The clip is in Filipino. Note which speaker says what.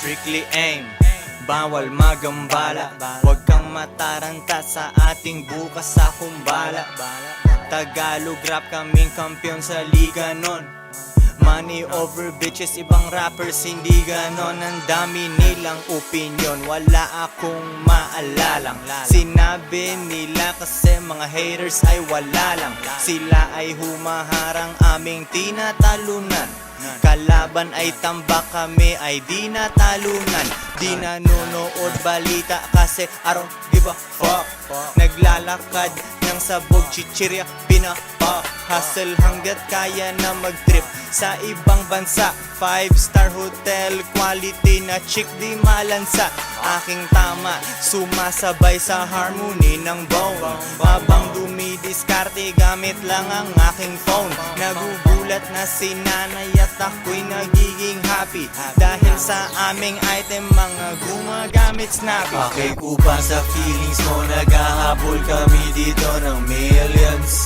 Speaker 1: Strictly aim, bawal magambala. Huwag kang mataranta sa ating bukas sa kumbala. Tagalog rap, kaming kampiyon sa liga nun. Money over bitches, ibang rappers hindi ganon. Ang dami nilang opinion, wala akong maalalang. Sinabi nila kasi mga haters ay wala lang. Sila ay humaharang aming tinatalunan. Kalaban ay tambak, kami ay di natalunan. Di nanonood balita kasi I don't give a fuck. Naglalakad ng sabog, chichirya, pinapa. Hustle hanggat kaya na mag-trip sa ibang bansa. 5-star hotel, quality na chick di malansa. Aking tama, sumasabay sa harmony ng bone. Habang dumidiskarte, gamit lang ang aking phone. Nagugulat na si nanay at ako'y nagiging happy dahil sa aming item mga gumagamit snappy.
Speaker 2: Pakikupa sa feelings mo, naghahabol kami dito ng millions.